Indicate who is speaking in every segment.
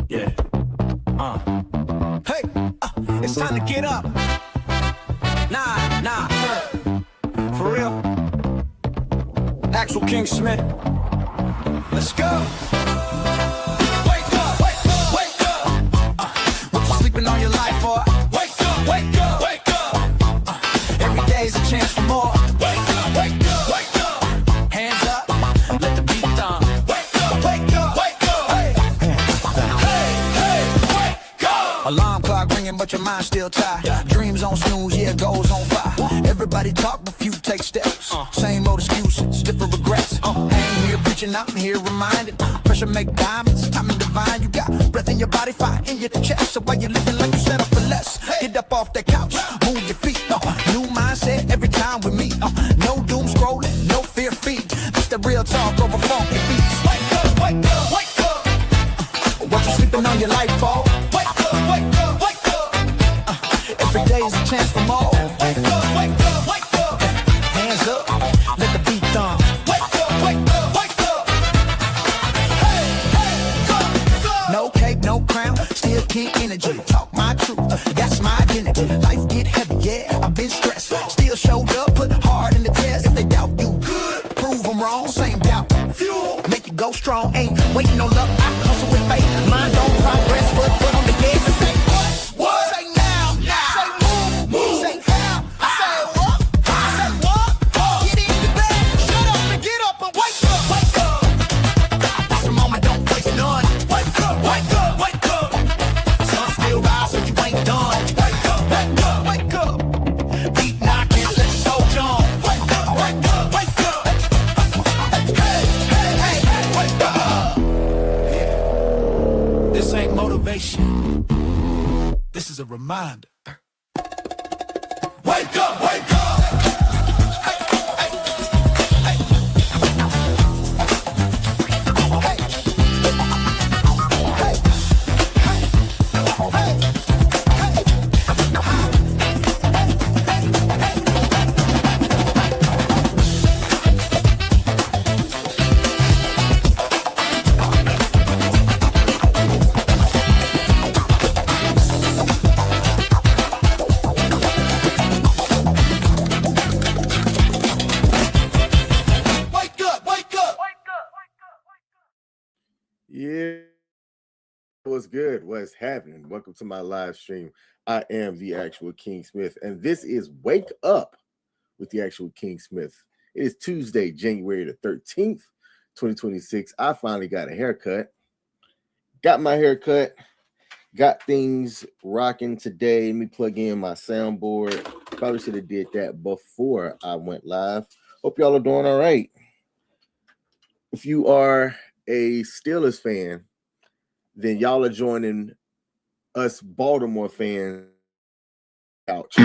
Speaker 1: Yeah. Hey, it's time to get up. Nah. For real. Actual King Smith. Let's go. Wake up. What you sleeping on your life for? Wake up. Every day's a chance for more. Wake up. Hands up. Let the beat thump. Wake up. Hey, wake up. Alarm clock ringing, but your mind's still tired. Dreams on snooze, yeah, goals on fire. Everybody talk, but few take steps. Same old excuses, different regrets. I ain't here preaching, I'm here reminded. Pressure make diamonds, timing divine. You got breath in your body, fire in your chest. So why you living like you set up for less? Get up off that couch, move your feet. New mindset every time we meet. No doom scrolling, no fear feet. It's the real talk over funky beats. Wake up. What you sleeping on your life for? Wake up. Every day's a chance for more. Wake up. Hands up, let the beat thump. Wake up. Hey, no cape, no crown, still king energy. Talk my truth, that's my identity. Life get heavy, yeah, I've been stressed. Still showed up, put hard in the test. If they doubt you, prove them wrong. Same doubt, fuel, make you go strong. Ain't waiting no luck, I hustle with faith. Mind on progress, foot on the gas and say what? Say now. Say move. Say how. Say what? Get in the bed, shut up and get up and wake up. It's a moment, don't waste none. Wake up. Sun still rise, so you ain't done. Wake up. Beat knocking, let your soul jump. Wake up. Hey, wake up. Yeah. This ain't motivation. This is a reminder. Wake up.
Speaker 2: Yeah, what's good? What's happening? Welcome to my live stream. I am the actual King Smith, and this is Wake Up with the actual King Smith. It is Tuesday, January the 13th, 2026. I finally got a haircut. Got my haircut. Got things rocking today. Let me plug in my soundboard. Probably should have did that before I went live. Hope y'all are doing all right. If you are a Steelers fan, then y'all are joining us Baltimore fans couch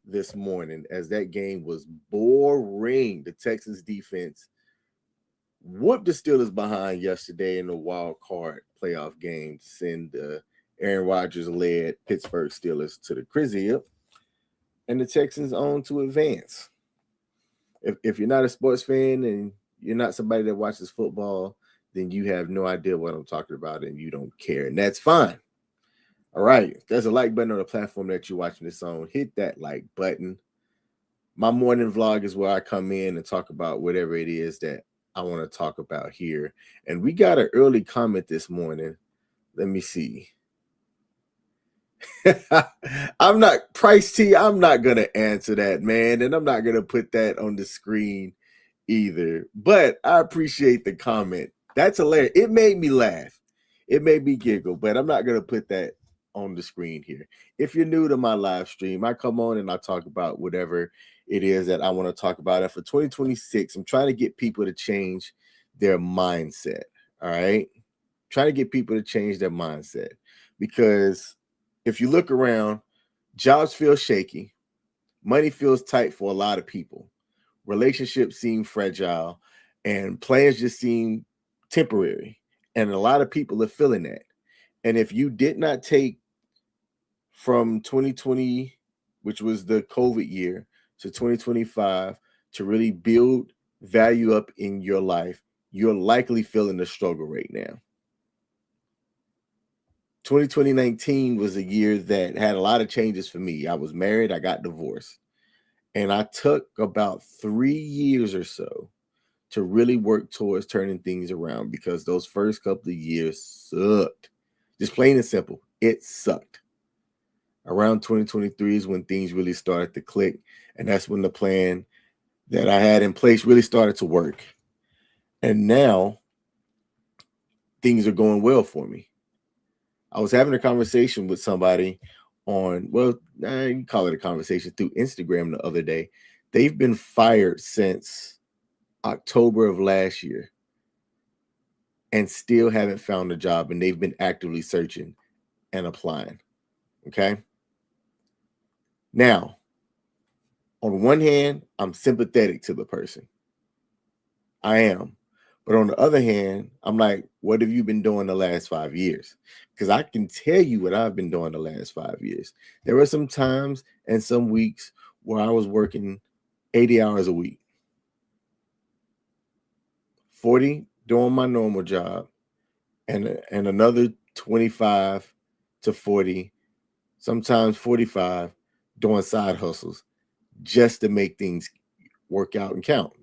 Speaker 2: this morning, as that game was boring. The Texans defense whooped the Steelers behind yesterday in the wild card playoff game to send the Aaron Rodgers-led Pittsburgh Steelers to the crib, and the Texans on to advance. If you're not a sports fan and you're not somebody that watches football, then you have no idea what I'm talking about and you don't care, and that's fine. All right, if there's a like button on the platform that you're watching this on, hit that like button. My morning vlog is where I come in and talk about whatever it is that I want to talk about here. And we got an early comment this morning. Let me see. I'm not Price T. I'm not going to answer that, man. And I'm not going to put that on the screen either. But I appreciate the comment. That's hilarious. It made me laugh. It made me giggle. But I'm not going to put that on the screen here. If you're new to my live stream, I come on and I talk about whatever it is that I want to talk about. And for 2026, I'm trying to get people to change their mindset. All right. Trying to get people to change their mindset, because if you look around, jobs feel shaky. Money feels tight for a lot of people. Relationships seem fragile, and plans just seem temporary. And a lot of people are feeling that. And if you did not take from 2020, which was the COVID year, to 2025 to really build value up in your life, you're likely feeling the struggle right now. 2019 was a year that had a lot of changes for me. I was married, I got divorced, and I took about 3 years or so to really work towards turning things around, because those first couple of years sucked. Just plain and simple, it sucked. Around 2023 is when things really started to click, and that's when the plan that I had in place really started to work. And now things are going well for me. I was having a conversation with somebody on, well, you can call it a conversation, through Instagram the other day. They've been fired since October of last year and still haven't found a job, and they've been actively searching and applying. Okay. Now, on one hand, I'm sympathetic to the person. I am. But on the other hand, I'm like, what have you been doing the last 5 years? Because I can tell you what I've been doing the last 5 years. There were some times and some weeks where I was working 80 hours a week, 40 doing my normal job, and another 25 to 40, sometimes 45, doing side hustles just to make things work out and count.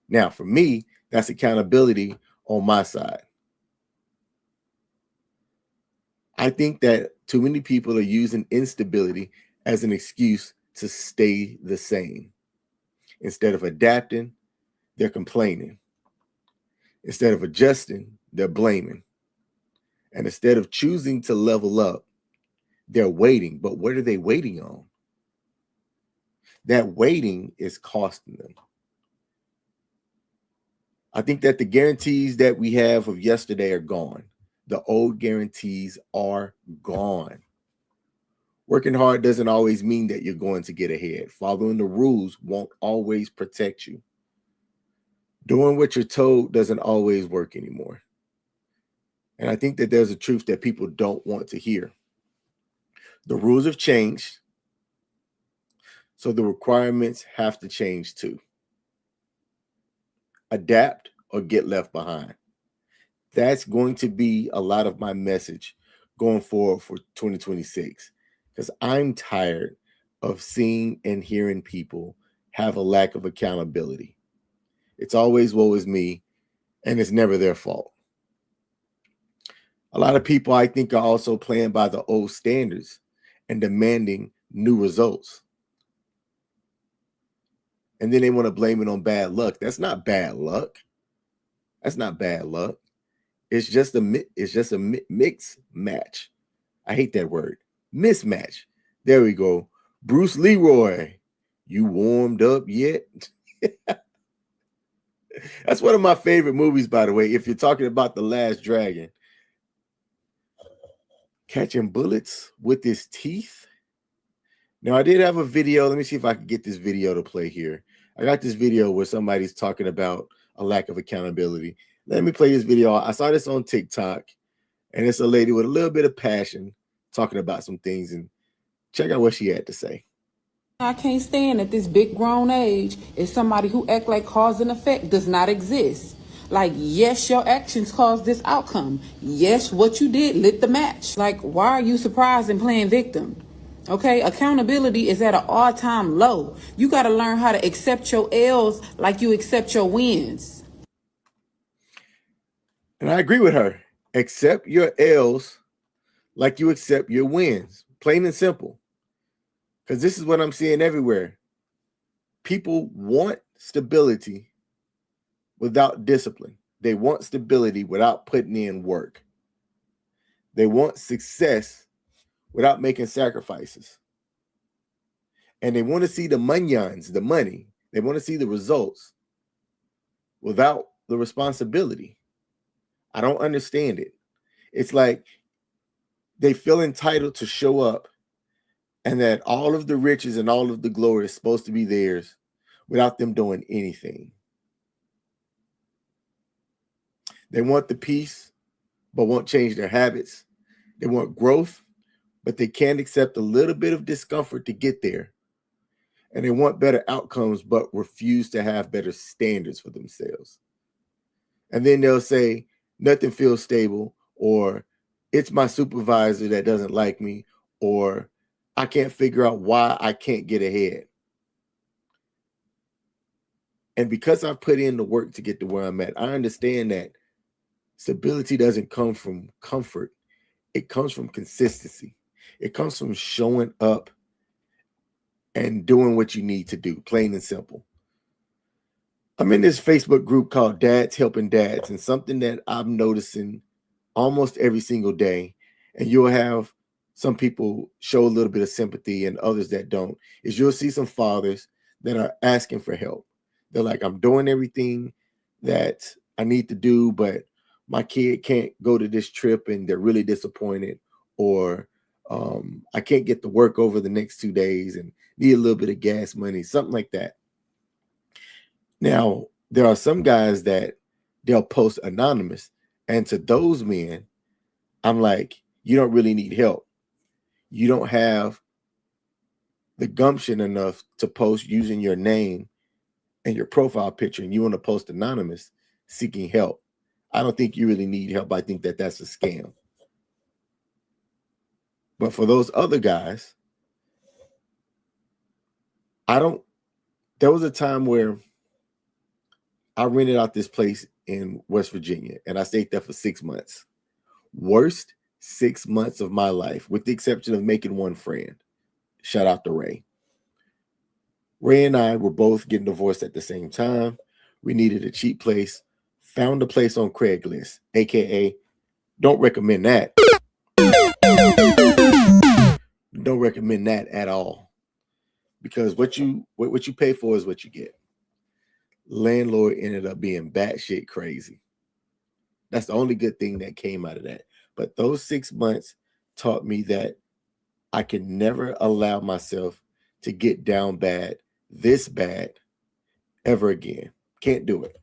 Speaker 2: Now, for me, that's accountability on my side. I think that too many people are using instability as an excuse to stay the same. Instead of adapting, they're complaining. Instead of adjusting, they're blaming. And instead of choosing to level up, they're waiting. But what are they waiting on? That waiting is costing them. I think that the guarantees that we have of yesterday are gone. The old guarantees are gone. Working hard doesn't always mean that you're going to get ahead. Following the rules won't always protect you. Doing what you're told doesn't always work anymore. And I think that there's a truth that people don't want to hear. The rules have changed, so the requirements have to change too. Adapt or get left behind. That's going to be a lot of my message going forward for 2026, because I'm tired of seeing and hearing people have a lack of accountability. It's always woe is me, and it's never their fault. A lot of people, I think, are also playing by the old standards and demanding new results. And then they want to blame it on bad luck. That's not bad luck. That's not bad luck. It's just a mix match. I hate that word. Mismatch. There we go. Bruce Leroy, you warmed up yet? That's one of my favorite movies, by the way. If you're talking about The Last Dragon, catching bullets with his teeth. Now, I did have a video. Let me see if I can get this video to play here. I got this video where somebody's talking about a lack of accountability. Let me play this video. I saw this on TikTok, and it's a lady with a little bit of passion talking about some things, and check out what she had to say.
Speaker 3: I can't stand at this big grown age is somebody who act like cause and effect does not exist. Like, yes, your actions caused this outcome. Yes, what you did lit the match. Like, why are you surprised and playing victim? Okay, accountability is at an all-time low. You got to learn how to accept your L's like you accept your wins.
Speaker 2: And I agree with her. Accept your L's like you accept your wins. Plain and simple. Because this is what I'm seeing everywhere. People want stability without discipline. They want stability without putting in work. They want success without making sacrifices. And they want to see the monions, the money. They want to see the results without the responsibility. I don't understand it. It's like they feel entitled to show up, and that all of the riches and all of the glory is supposed to be theirs without them doing anything. They want the peace, but won't change their habits. They want growth, but they can't accept a little bit of discomfort to get there. And they want better outcomes, but refuse to have better standards for themselves. And then they'll say, nothing feels stable, or it's my supervisor that doesn't like me, or I can't figure out why I can't get ahead. And because I've put in the work to get to where I'm at, I understand that stability doesn't come from comfort. It comes from consistency. It comes from showing up and doing what you need to do, plain and simple. I'm in this Facebook group called Dads Helping Dads, and something that I'm noticing almost every single day, and you'll have some people show a little bit of sympathy and others that don't, is you'll see some fathers that are asking for help. They're like, I'm doing everything that I need to do, but my kid can't go to this trip and they're really disappointed, or I can't get to work over the next 2 days and need a little bit of gas money, something like that. Now, there are some guys that they'll post anonymous, and to those men, I'm like, you don't really need help. You don't have the gumption enough to post using your name and your profile picture, and you want to post anonymous seeking help. I don't think you really need help. I think that that's a scam. But for those other guys, there was a time where I rented out this place in West Virginia, and I stayed there for 6 months. Worst 6 months of my life, with the exception of making one friend. Shout out to Ray. Ray and I were both getting divorced at the same time. We needed a cheap place. Found a place on Craigslist, aka don't recommend that. Don't recommend that at all, because what you pay for is what you get. Landlord ended up being batshit crazy. That's the only good thing that came out of that. But those 6 months taught me that I can never allow myself to get down bad, this bad, ever again. Can't do it.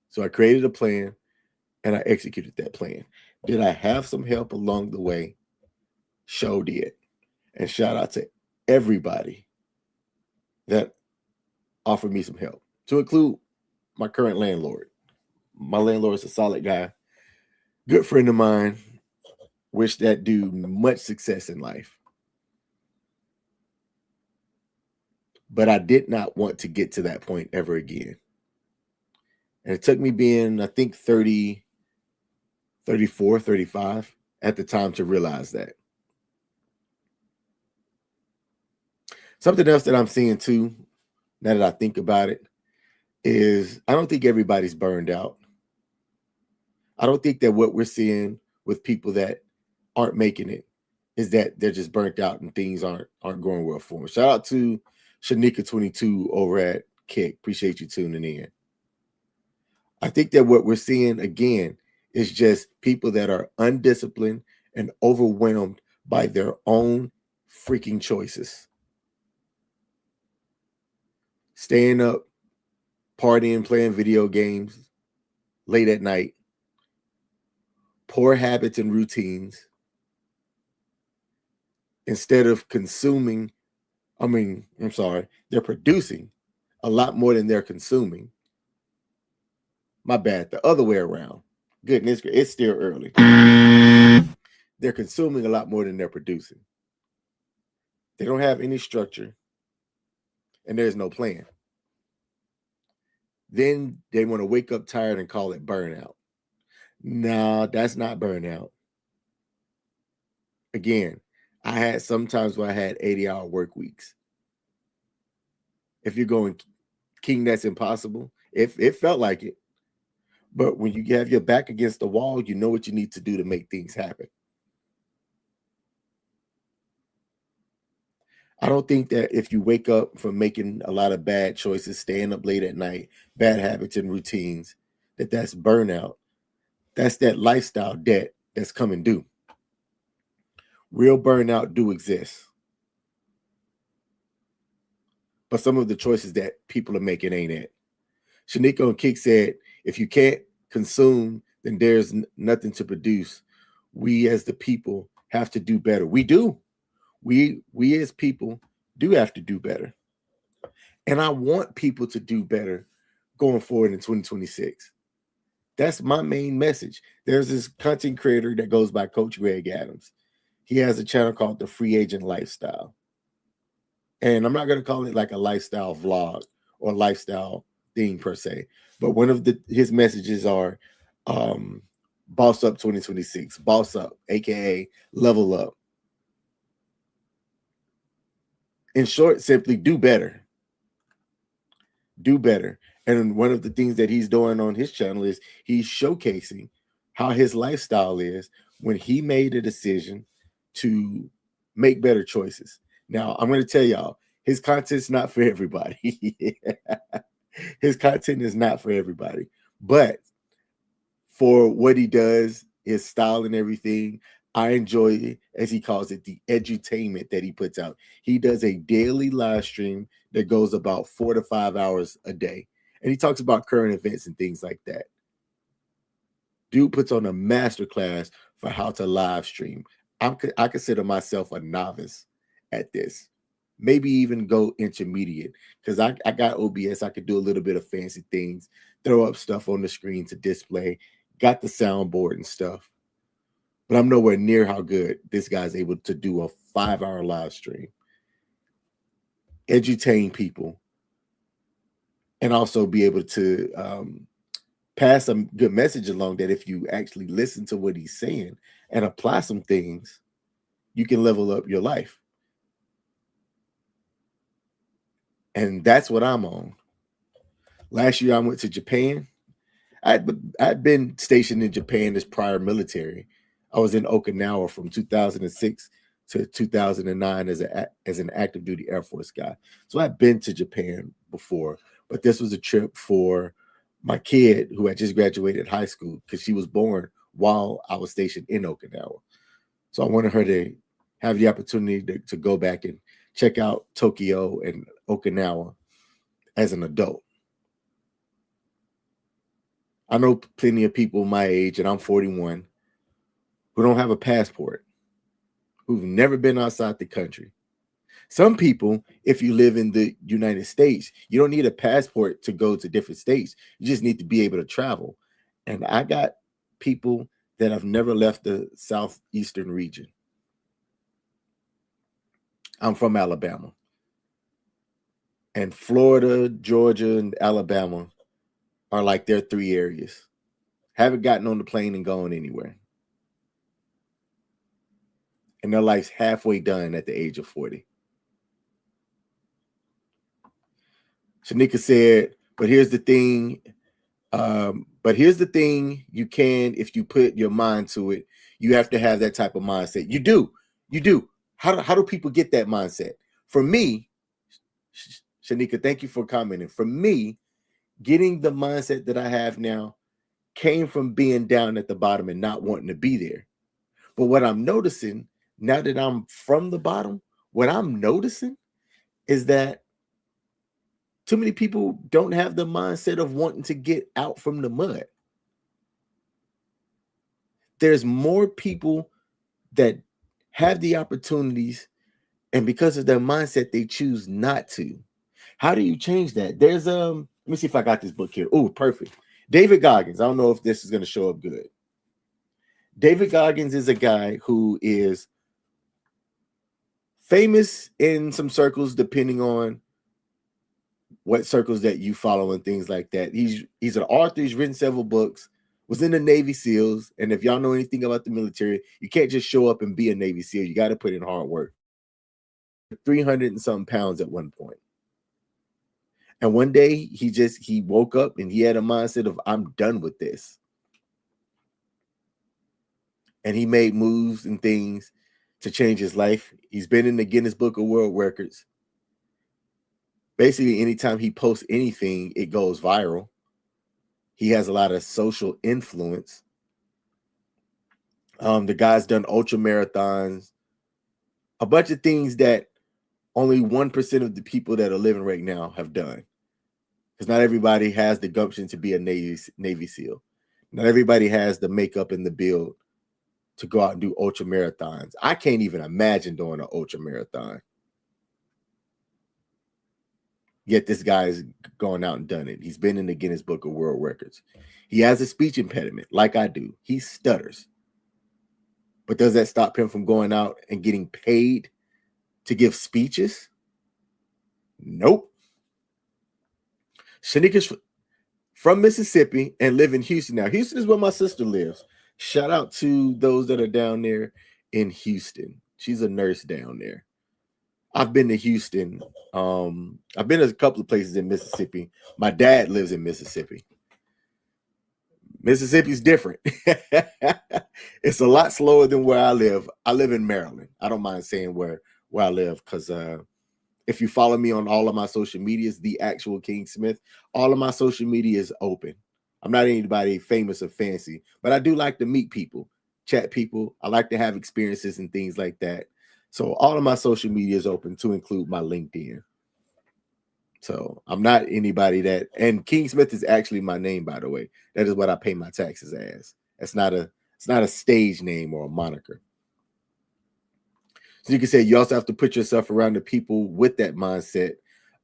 Speaker 2: So I created a plan and I executed that plan. Did I have some help along the way? Sure did. And shout out to everybody that offered me some help, to include my current landlord. My landlord is a solid guy, good friend of mine. Wish that dude much success in life. But I did not want to get to that point ever again. And it took me being, I think, 30, 34, 35 at the time to realize that. Something else that I'm seeing too, now that I think about it, is I don't think everybody's burned out. I don't think that what we're seeing with people that aren't making it is that they're just burnt out and things aren't going well for them. Shout out to Shanika22 over at Kick. Appreciate you tuning in. I think that what we're seeing again is just people that are undisciplined and overwhelmed by their own freaking choices. Staying up, partying, playing video games late at night, poor habits and routines. Instead of they're producing a lot more than they're consuming. My bad, the other way around. Goodness, it's still early. They're consuming a lot more than they're producing. They don't have any structure, and there's no plan. Then they want to wake up tired and call it burnout. No, that's not burnout. Again, I had sometimes where I had 80-hour work weeks. If you're going king, that's impossible. It felt like it. But when you have your back against the wall, you know what you need to do to make things happen. I don't think that if you wake up from making a lot of bad choices, staying up late at night, bad habits and routines, that's burnout. That's that lifestyle debt that's coming due. Real burnout do exist. But some of the choices that people are making ain't it. Shanika on Kick said, if you can't consume, then there's nothing to produce. We as the people have to do better. We do. We as people do have to do better. And I want people to do better, going forward in 2026. That's my main message. There's this content creator that goes by Coach Greg Adams. He has a channel called The Free Agent Lifestyle. And I'm not going to call it like a lifestyle vlog or lifestyle thing per se, but one of his messages are boss up 2026, boss up, aka level up. In short, simply do better. Do better. And one of the things that he's doing on his channel is he's showcasing how his lifestyle is when he made a decision to make better choices. Now, I'm going to tell y'all, his content's not for everybody. His content is not for everybody. But for what he does, his style and everything, I enjoy it, as he calls it, the edutainment that he puts out. He does a daily live stream that goes about 4 to 5 hours a day. And he talks about current events and things like that. Dude puts on a masterclass for how to live stream. I consider myself a novice at this. Maybe even go intermediate, because I got OBS. I could do a little bit of fancy things, throw up stuff on the screen to display, got the soundboard and stuff. But I'm nowhere near how good this guy's able to do a 5-hour live stream, edutain people, and also be able to pass some good message along that if you actually listen to what he's saying and apply some things, you can level up your life. And that's what I'm on. Last year, I went to Japan. I'd been stationed in Japan as prior military. I was in Okinawa from 2006 to 2009 as an active duty Air Force guy. So I'd been to Japan before, but this was a trip for my kid who had just graduated high school, because she was born while I was stationed in Okinawa. So I wanted her to have the opportunity to go back and check out Tokyo and Okinawa as an adult. I know plenty of people my age, and I'm 41, who don't have a passport, who've never been outside the country. Some people, if you live in the United States, you don't need a passport to go to different states. You just need to be able to travel. And I got people that have never left the southeastern region. I'm from Alabama. And Florida, Georgia, and Alabama are like their 3 areas. Haven't gotten on the plane and gone anywhere. And their life's halfway done at the age of 40. Shanika said, but here's the thing. You can, if you put your mind to it, you have to have that type of mindset. You do. How do people get that mindset? For me, Shanika, thank you for commenting. For me, getting the mindset that I have now came from being down at the bottom and not wanting to be there. But what I'm noticing now that I'm from the bottom, what I'm noticing is that too many people don't have the mindset of wanting to get out from the mud. There's more people that have the opportunities, and because of their mindset, they choose not to. How do you change that? There's let me see if I got this book here. Oh, perfect. David Goggins. I don't know if this is going to show up good. David Goggins is a guy who is famous in some circles, depending on what circles that you follow and things like that. He's an author. He's written several books, was in the Navy SEALs. And if y'all know anything about the military, you can't just show up and be a Navy SEAL. You got to put in hard work. 300 and some pounds at one point. And one day he woke up and he had a mindset of, I'm done with this. And he made moves and things to change his life. He's been in the Guinness Book of World Records. Basically, anytime he posts anything, it goes viral. He has a lot of social influence. The guy's done ultra marathons, a bunch of things that only 1% of the people that are living right now have done. Because not everybody has the gumption to be a Navy SEAL. Not everybody has the makeup and the build to go out and do ultra marathons. I can't even imagine doing an ultra marathon. Yet this guy's gone out and done it. He's been in the Guinness Book of World Records. He has a speech impediment, like I do. He stutters. But does that stop him from going out and getting paid to give speeches? Nope. Shanika's from Mississippi and live in Houston now. Houston is where my sister lives. Shout out to those that are down there in Houston. She's a nurse down there. I've been to Houston. I've been to a couple of places in Mississippi. My dad lives in Mississippi. Mississippi's different. It's a lot slower than where I live. I live in Maryland. I don't mind saying where I live because if you follow me on all of my social medias, The Actual King Smith, all of my social media is open. I'm not anybody famous or fancy, but I do like to meet people, chat people. I like to have experiences and things like that. So all of my social media is open to include my LinkedIn. So I'm not anybody that, and King Smith is actually my name, by the way. That is what I pay my taxes as. It's not a stage name or a moniker. So you can say you also have to put yourself around the people with that mindset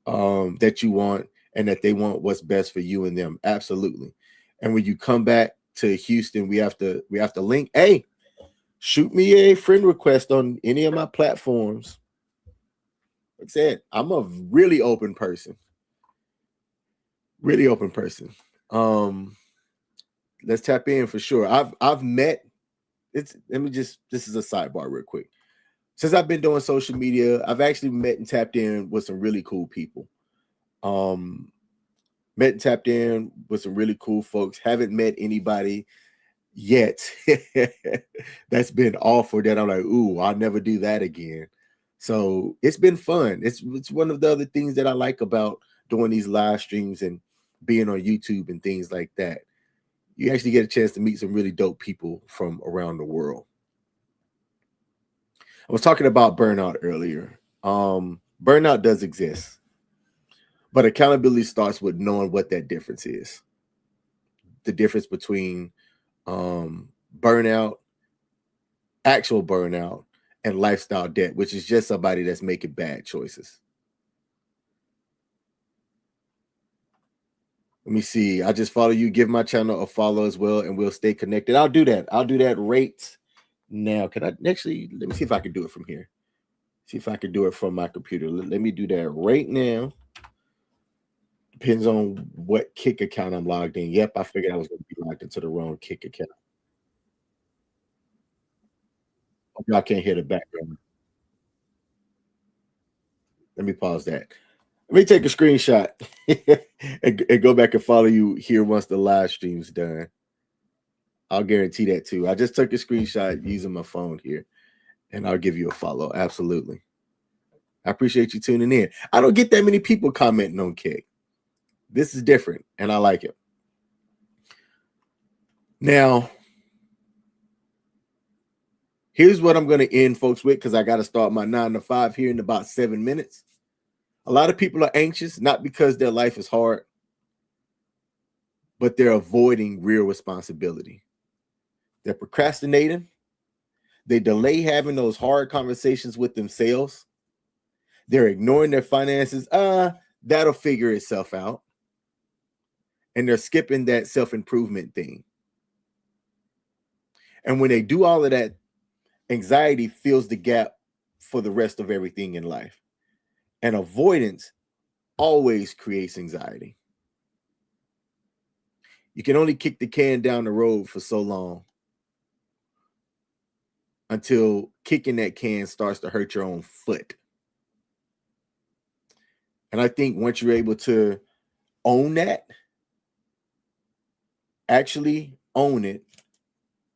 Speaker 2: that you want and that they want what's best for you and them. Absolutely. And when you come back to Houston, we have to link. Hey, shoot me a friend request on any of my platforms. Like I said, I'm a really open person. Really open person. Let's tap in for sure. I've met, this is a sidebar real quick. Since I've been doing social media, I've actually met and tapped in with some really cool people. Met and tapped in with some really cool folks. Haven't met anybody yet that's been offered that I'm like, ooh, I'll never do that again. So it's been fun. It's one of the other things that I like about doing these live streams and being on YouTube and things like that. You actually get a chance to meet some really dope people from around the world. I was talking about burnout earlier. Burnout does exist, but accountability starts with knowing what that difference is. The difference between burnout, actual burnout, and lifestyle debt, which is just somebody that's making bad choices. Let me see. I just follow you. Give my channel a follow as well, and we'll stay connected. I'll do that. I'll do that right now. Can I actually, let me see if I can do it from here. See if I can do it from my computer. Let me do that right now. Depends on what Kick account I'm logged in. Yep, I figured I was going to be logged into the wrong Kick account. Y'all can't hear the background. Let me pause that. Let me take a screenshot and go back and follow you here once the live stream's done. I'll guarantee that too. I just took a screenshot using my phone here, and I'll give you a follow. Absolutely. I appreciate you tuning in. I don't get that many people commenting on Kick. This is different, and I like it. Now, here's what I'm going to end, folks, with, because I got to start my 9 to 5 here in about 7 minutes. A lot of people are anxious, not because their life is hard, but they're avoiding real responsibility. They're procrastinating. They delay having those hard conversations with themselves. They're ignoring their finances. That'll figure itself out. And they're skipping that self-improvement thing. And when they do all of that, anxiety fills the gap for the rest of everything in life. And avoidance always creates anxiety. You can only kick the can down the road for so long until kicking that can starts to hurt your own foot. And I think once you're able to own that, actually own it,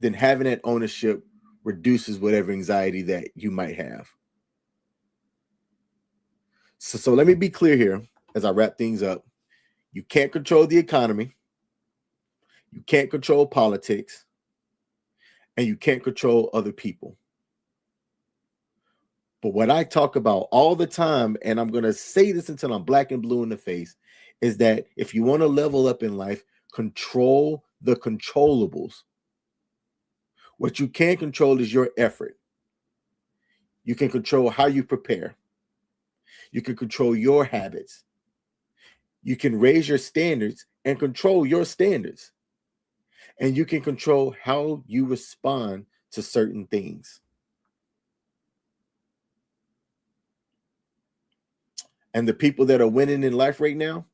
Speaker 2: then having that ownership reduces whatever anxiety that you might have. So let me be clear here as I wrap things up. You can't control the economy. You can't control politics. And you can't control other people. But what I talk about all the time, and I'm going to say this until I'm black and blue in the face, is that if you want to level up in life, control the controllables. What you can control is your effort. You can control how you prepare. You can control your habits. You can raise your standards and control your standards. And you can control how you respond to certain things. And the people that are winning in life right now,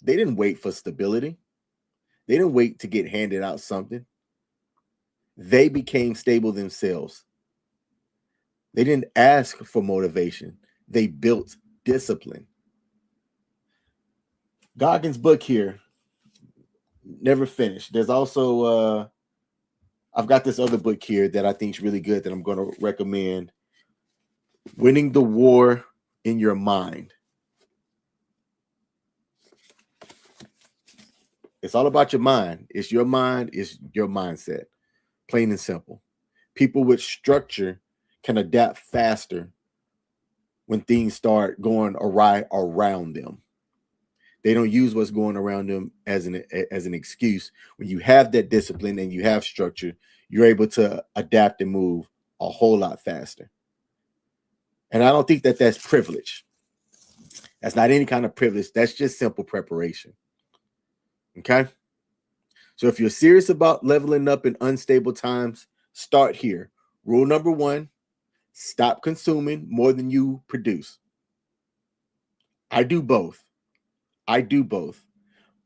Speaker 2: they didn't wait for stability. They didn't wait to get handed out something. They became stable themselves. They didn't ask for motivation. They built discipline. Goggins' book here, never finished. There's also, I've got this other book here that I think is really good that I'm going to recommend. Winning the War in Your Mind. It's all about your mind. It's your mind. It's your mindset. Plain and simple. People with structure can adapt faster when things start going awry around them. They don't use what's going around them as an excuse. When you have that discipline and you have structure, you're able to adapt and move a whole lot faster. And I don't think that that's privilege. That's not any kind of privilege. That's just simple preparation. Okay? So if you're serious about leveling up in unstable times, start here. Rule number 1, stop consuming more than you produce. I do both.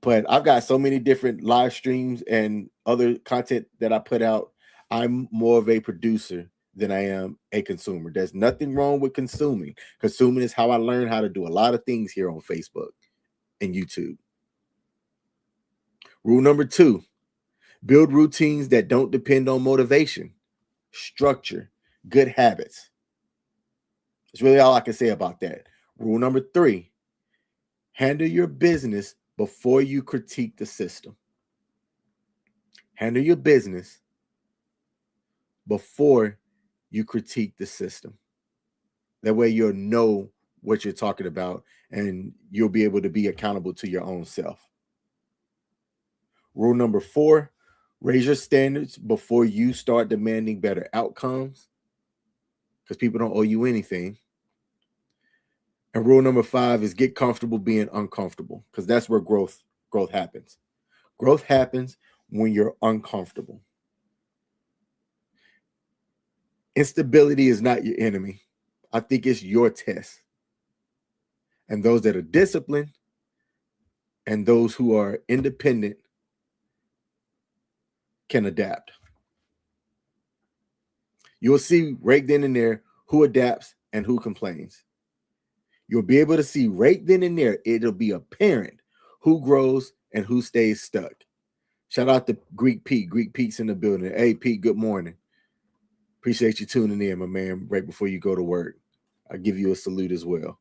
Speaker 2: But I've got so many different live streams and other content that I put out. I'm more of a producer than I am a consumer. There's nothing wrong with consuming. Consuming is how I learned how to do a lot of things here on Facebook and YouTube. Rule number 2, build routines that don't depend on motivation, structure, good habits. That's really all I can say about that. Rule number 3, handle your business before you critique the system. Handle your business before you critique the system. That way you'll know what you're talking about and you'll be able to be accountable to your own self. Rule number 4, raise your standards before you start demanding better outcomes, because people don't owe you anything. And rule number 5 is get comfortable being uncomfortable, because that's where growth happens. Growth happens when you're uncomfortable. Instability is not your enemy. I think it's your test. And those that are disciplined and those who are independent can adapt. You'll see right then and there who adapts and who complains. You'll be able to see right then and there, it'll be apparent who grows and who stays stuck. Shout out to Greek Pete. Greek Pete's in the building. Hey, Pete, good morning. Appreciate you tuning in, my man, right before you go to work. I'll give you a salute as well.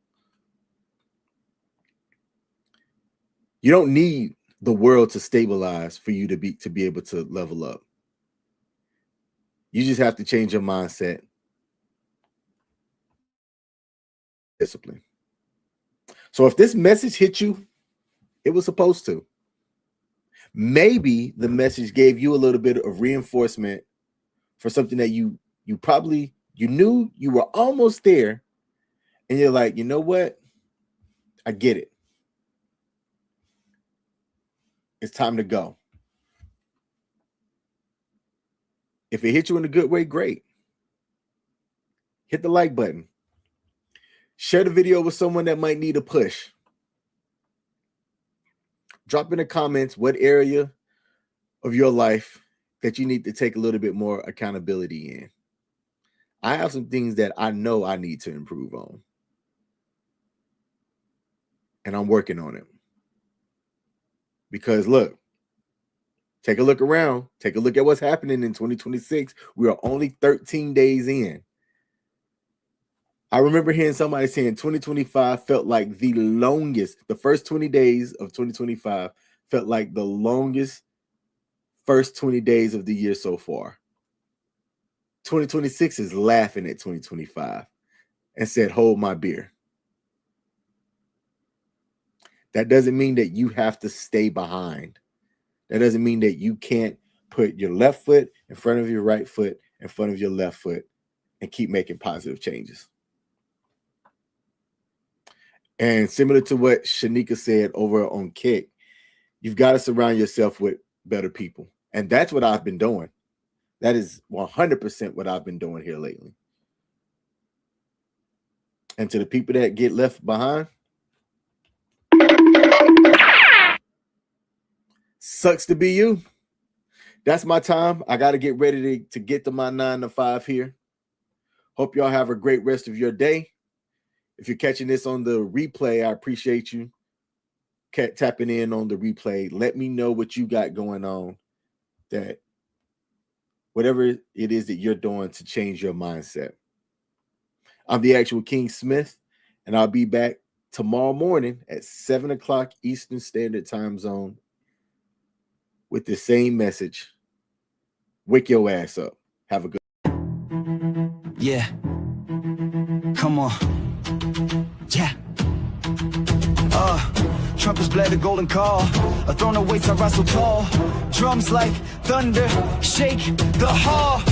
Speaker 2: You don't need the world to stabilize for you to be able to level up. You just have to change your mindset. Discipline. So if this message hit you, it was supposed to. Maybe the message gave you a little bit of reinforcement for something that you knew you were almost there, and you're like, you know what? I get it. It's time to go. If it hit you in a good way, great. Hit the like button. Share the video with someone that might need a push. Drop in the comments what area of your life that you need to take a little bit more accountability in. I have some things that I know I need to improve on. And I'm working on it. Because look, take a look around. Take a look at what's happening in 2026. We are only 13 days in. I remember hearing somebody saying 2025 felt like the longest. The first 20 days of 2025 felt like the longest first 20 days of the year so far. 2026 is laughing at 2025 and said, hold my beer. That doesn't mean that you have to stay behind. That doesn't mean that you can't put your left foot in front of your right foot, in front of your left foot, and keep making positive changes. And similar to what Shanika said over on Kick, you've got to surround yourself with better people. And that's what I've been doing. That is 100% what I've been doing here lately. And to the people that get left behind, sucks to be you. That's my time. I got to get ready to get to my 9 to 5 here. Hope y'all have a great rest of your day. If you're catching this on the replay, I appreciate you tapping in on the replay. Let me know what you got going on, that whatever it is that you're doing to change your mindset. I'm the actual King Smith, and I'll be back tomorrow morning at 7 o'clock Eastern Standard Time Zone with the same message. Wake your ass up. Have a good.
Speaker 4: Yeah. Come on. Yeah. Trumpets blare the golden call. A throne of weights I rise so tall. Drums like thunder shake the hall.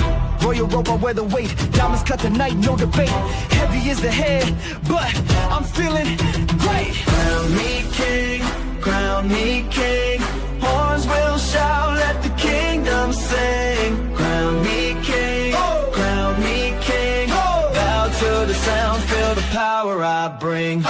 Speaker 4: Royal robe, I wear the weight. Diamonds cut the night, no debate. Heavy is the head, but I'm feeling great. Crown me king, crown me king. Horns will shout, let the kingdom sing. Crown me king, crown me king. Bow to the sound, feel the power I bring.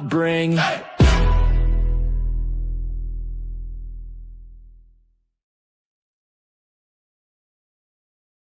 Speaker 4: Bring